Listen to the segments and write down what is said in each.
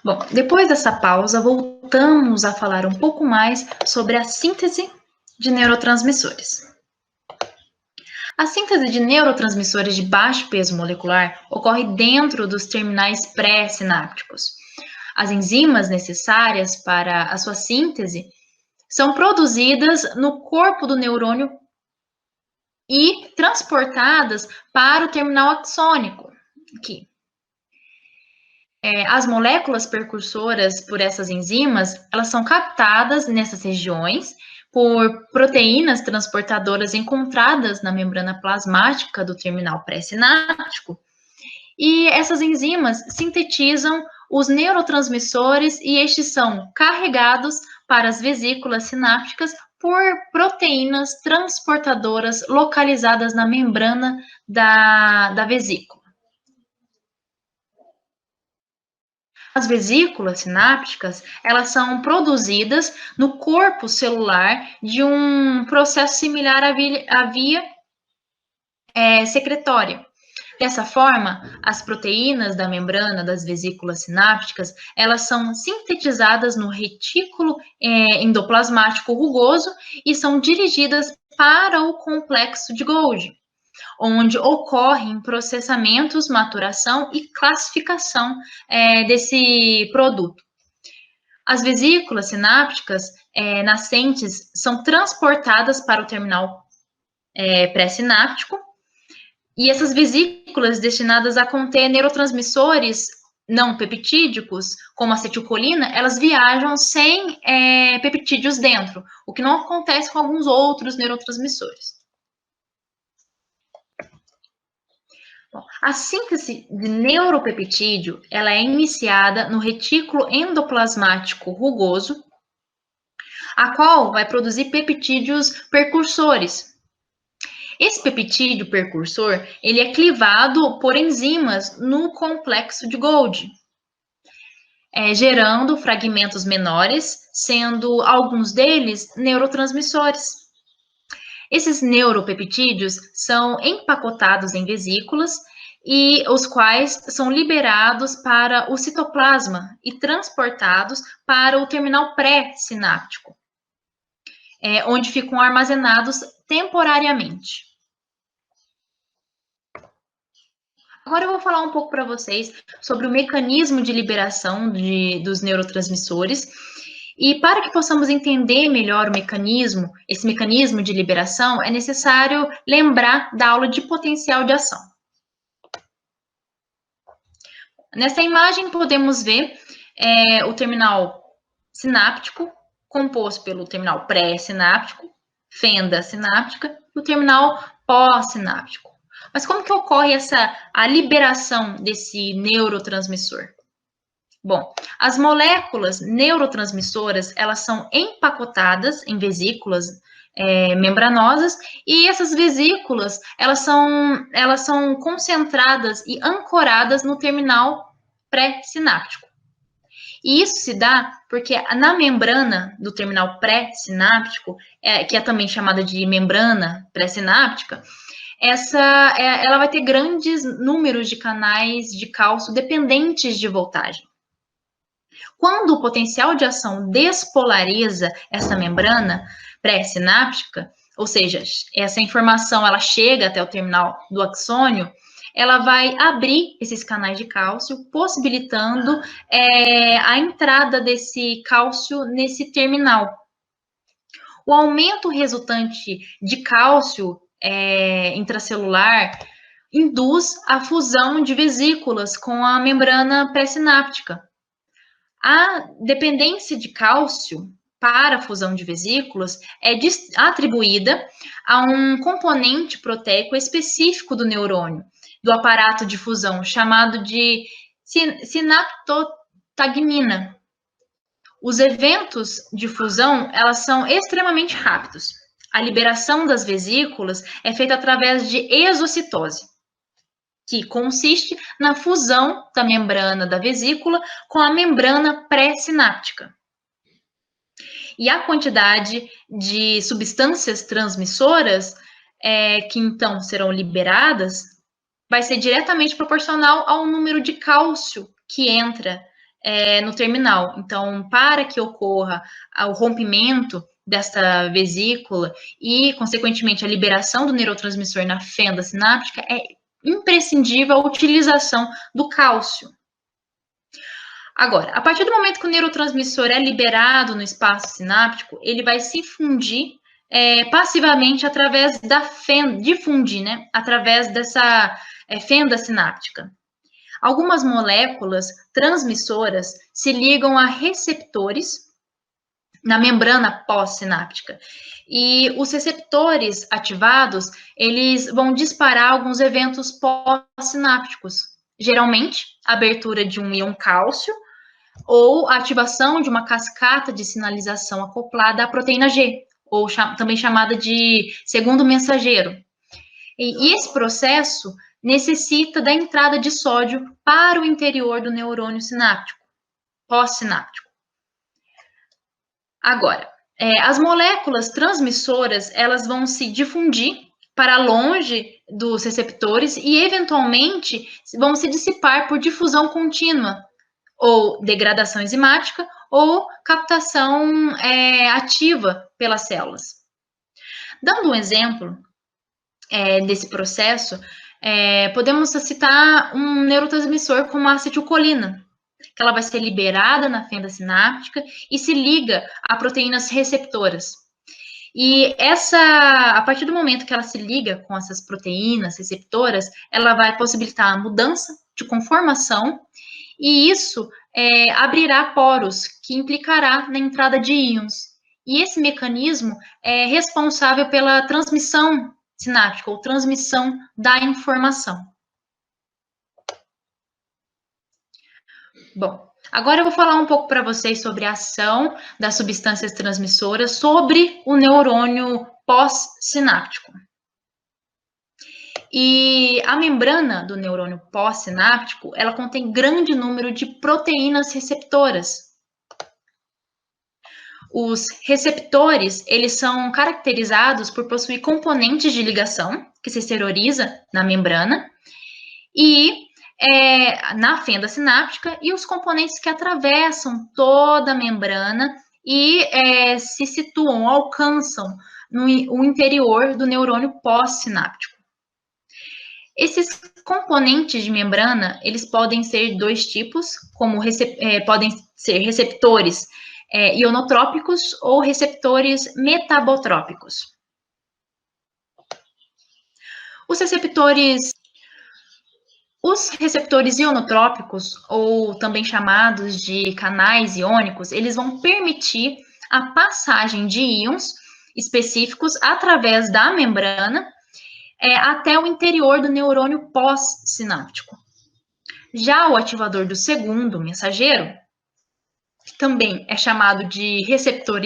Bom, depois dessa pausa, voltamos a falar um pouco mais sobre a síntese de neurotransmissores. A síntese de neurotransmissores de baixo peso molecular ocorre dentro dos terminais pré-sinápticos. As enzimas necessárias para a sua síntese são produzidas no corpo do neurônio e transportadas para o terminal axônico, aqui. As moléculas precursoras por essas enzimas, elas são captadas nessas regiões por proteínas transportadoras encontradas na membrana plasmática do terminal pré-sináptico. E essas enzimas sintetizam os neurotransmissores e estes são carregados para as vesículas sinápticas por proteínas transportadoras localizadas na membrana da vesícula. As vesículas sinápticas, elas são produzidas no corpo celular de um processo similar à via secretória. Dessa forma, as proteínas da membrana das vesículas sinápticas, elas são sintetizadas no retículo endoplasmático rugoso e são dirigidas para o complexo de Golgi, onde ocorrem processamentos, maturação e classificação desse produto. As vesículas sinápticas nascentes são transportadas para o terminal pré-sináptico, e essas vesículas destinadas a conter neurotransmissores não peptídicos, como a acetilcolina, elas viajam sem peptídeos dentro, o que não acontece com alguns outros neurotransmissores. Bom, a síntese de neuropeptídeo, ela é iniciada no retículo endoplasmático rugoso, a qual vai produzir peptídeos precursores. Esse peptídeo precursor, ele é clivado por enzimas no complexo de Golgi, gerando fragmentos menores, sendo alguns deles neurotransmissores. Esses neuropeptídeos são empacotados em vesículas e os quais são liberados para o citoplasma e transportados para o terminal pré-sináptico, onde ficam armazenados temporariamente. Agora eu vou falar um pouco para vocês sobre o mecanismo de liberação dos neurotransmissores. E para que possamos entender melhor esse mecanismo de liberação, é necessário lembrar da aula de potencial de ação. Nessa imagem podemos ver o terminal sináptico, composto pelo terminal pré-sináptico, fenda sináptica, e o terminal pós-sináptico. Mas como que ocorre a liberação desse neurotransmissor? Bom, as moléculas neurotransmissoras, elas são empacotadas em vesículas membranosas, e essas vesículas, elas são concentradas e ancoradas no terminal pré-sináptico. E isso se dá porque na membrana do terminal pré-sináptico, que é também chamada de membrana pré-sináptica, ela vai ter grandes números de canais de cálcio dependentes de voltagem. Quando o potencial de ação despolariza essa membrana pré-sináptica, ou seja, essa informação ela chega até o terminal do axônio, ela vai abrir esses canais de cálcio, possibilitando a entrada desse cálcio nesse terminal. O aumento resultante de cálcio intracelular induz a fusão de vesículas com a membrana pré-sináptica. A dependência de cálcio para a fusão de vesículas é atribuída a um componente proteico específico do neurônio, do aparato de fusão, chamado de sinaptotagmina. Os eventos de fusão, elas são extremamente rápidos. A liberação das vesículas é feita através de exocitose, que consiste na fusão da membrana da vesícula com a membrana pré-sináptica. E a quantidade de substâncias transmissoras que então serão liberadas vai ser diretamente proporcional ao número de cálcio que entra no terminal. Então, para que ocorra o rompimento desta vesícula e, consequentemente, a liberação do neurotransmissor na fenda sináptica, é imprescindível a utilização do cálcio. Agora, a partir do momento que o neurotransmissor é liberado no espaço sináptico, ele vai se fundir passivamente através da fenda, difundir, né? Através dessa fenda sináptica. Algumas moléculas transmissoras se ligam a receptores na membrana pós-sináptica. E os receptores ativados, eles vão disparar alguns eventos pós-sinápticos. Geralmente, a abertura de um íon cálcio ou a ativação de uma cascata de sinalização acoplada à proteína G, ou também chamada de segundo mensageiro. E esse processo necessita da entrada de sódio para o interior do neurônio sináptico, pós-sináptico. Agora, as moléculas transmissoras, elas vão se difundir para longe dos receptores e, eventualmente, vão se dissipar por difusão contínua, ou degradação enzimática, ou captação ativa pelas células. Dando um exemplo desse processo, podemos citar um neurotransmissor como a acetilcolina, que ela vai ser liberada na fenda sináptica e se liga a proteínas receptoras. E a partir do momento que ela se liga com essas proteínas receptoras, ela vai possibilitar a mudança de conformação e isso abrirá poros, que implicará na entrada de íons. E esse mecanismo é responsável pela transmissão sináptica, ou transmissão da informação. Bom, agora eu vou falar um pouco para vocês sobre a ação das substâncias transmissoras sobre o neurônio pós-sináptico. E a membrana do neurônio pós-sináptico, ela contém grande número de proteínas receptoras. Os receptores, eles são caracterizados por possuir componentes de ligação, que se exterioriza na membrana, e na fenda sináptica, e os componentes que atravessam toda a membrana e se situam, alcançam o interior do neurônio pós-sináptico. Esses componentes de membrana, eles podem ser dois tipos, como podem ser receptores ionotrópicos ou receptores metabotrópicos. Os receptores ionotrópicos, ou também chamados de canais iônicos, eles vão permitir a passagem de íons específicos através da membrana até o interior do neurônio pós-sináptico. Já o ativador do segundo mensageiro, que também é chamado de receptor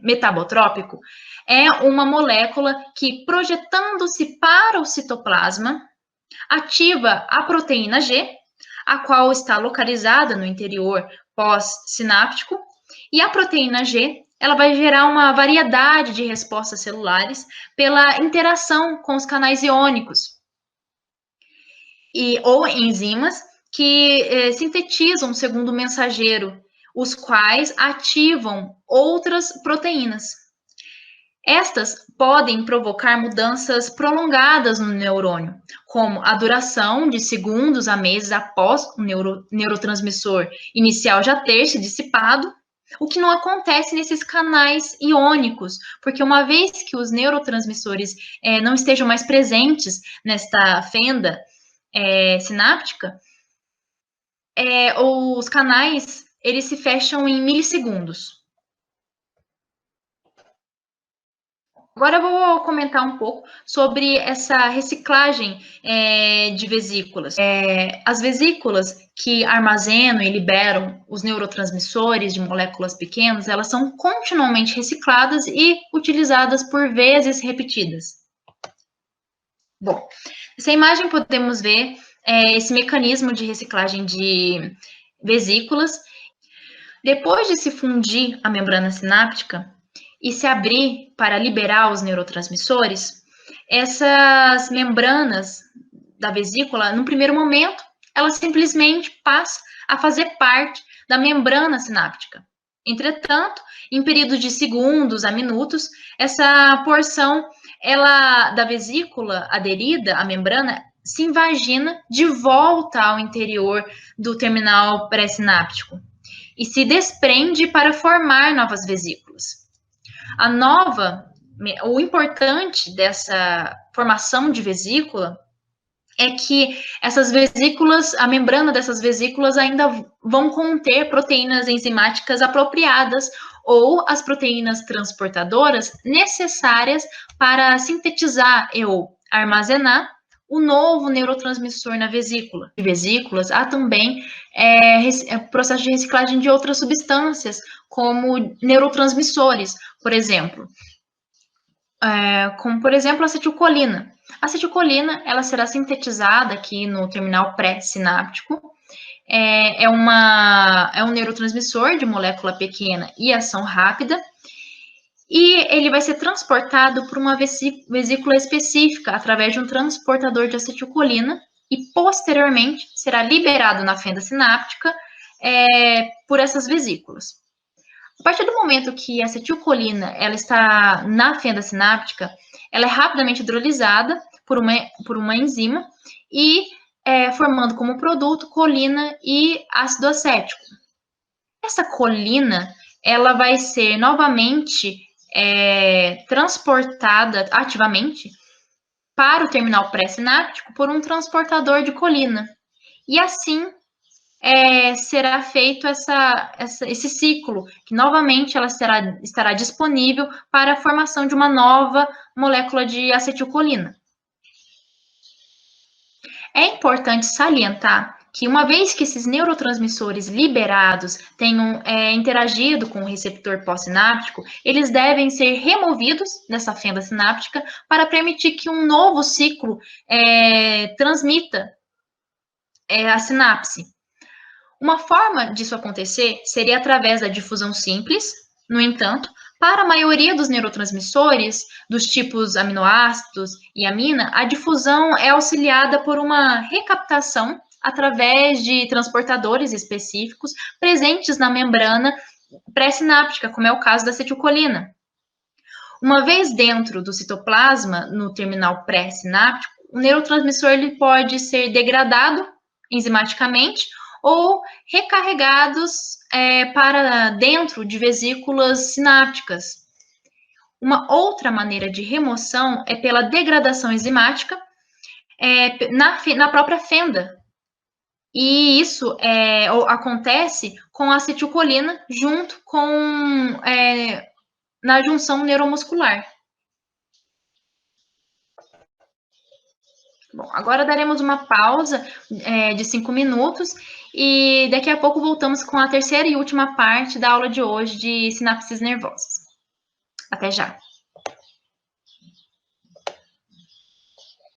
metabotrópico, é uma molécula que, projetando-se para o citoplasma, ativa a proteína G, a qual está localizada no interior pós-sináptico, e a proteína G, ela vai gerar uma variedade de respostas celulares pela interação com os canais iônicos, ou enzimas que sintetizam o segundo mensageiro, os quais ativam outras proteínas. Estas podem provocar mudanças prolongadas no neurônio, como a duração de segundos a meses após o neurotransmissor inicial já ter se dissipado, o que não acontece nesses canais iônicos, porque uma vez que os neurotransmissores não estejam mais presentes nesta fenda sináptica, os canais eles se fecham em milissegundos. Agora eu vou comentar um pouco sobre essa reciclagem de vesículas. As vesículas que armazenam e liberam os neurotransmissores de moléculas pequenas, elas são continuamente recicladas e utilizadas por vezes repetidas. Bom, nessa imagem podemos ver esse mecanismo de reciclagem de vesículas. Depois de se fundir a membrana sináptica e se abrir para liberar os neurotransmissores, essas membranas da vesícula, no primeiro momento, ela simplesmente passa a fazer parte da membrana sináptica. Entretanto, em períodos de segundos a minutos, essa porção da vesícula aderida à membrana se invagina de volta ao interior do terminal pré-sináptico e se desprende para formar novas vesículas. O importante dessa formação de vesícula é que essas vesículas, a membrana dessas vesículas ainda vão conter proteínas enzimáticas apropriadas ou as proteínas transportadoras necessárias para sintetizar ou armazenar o novo neurotransmissor na vesícula. Em vesículas, há também processo de reciclagem de outras substâncias, como neurotransmissores, por exemplo. Como, por exemplo, a acetilcolina. A acetilcolina, ela será sintetizada aqui no terminal pré-sináptico. É um neurotransmissor de molécula pequena e ação rápida, e ele vai ser transportado por uma vesícula específica através de um transportador de acetilcolina e, posteriormente, será liberado na fenda sináptica por essas vesículas. A partir do momento que a acetilcolina ela está na fenda sináptica, ela é rapidamente hidrolisada por uma enzima e formando como produto colina e ácido acético. Essa colina ela vai ser novamente transportada ativamente para o terminal pré-sináptico por um transportador de colina. E assim será feito esse ciclo, que novamente ela estará disponível para a formação de uma nova molécula de acetilcolina. É importante salientar que, uma vez que esses neurotransmissores liberados tenham interagido com o receptor pós-sináptico, eles devem ser removidos dessa fenda sináptica para permitir que um novo ciclo transmita a sinapse. Uma forma disso acontecer seria através da difusão simples. No entanto, para a maioria dos neurotransmissores, dos tipos aminoácidos e amina, a difusão é auxiliada por uma recaptação através de transportadores específicos presentes na membrana pré-sináptica, como é o caso da acetilcolina. Uma vez dentro do citoplasma, no terminal pré-sináptico, o neurotransmissor ele pode ser degradado enzimaticamente ou recarregados para dentro de vesículas sinápticas. Uma outra maneira de remoção é pela degradação enzimática na própria fenda. E isso acontece com a acetilcolina junto com na junção neuromuscular. Bom, agora daremos uma pausa de 5 minutos e daqui a pouco voltamos com a terceira e última parte da aula de hoje de sinapses nervosas. Até já!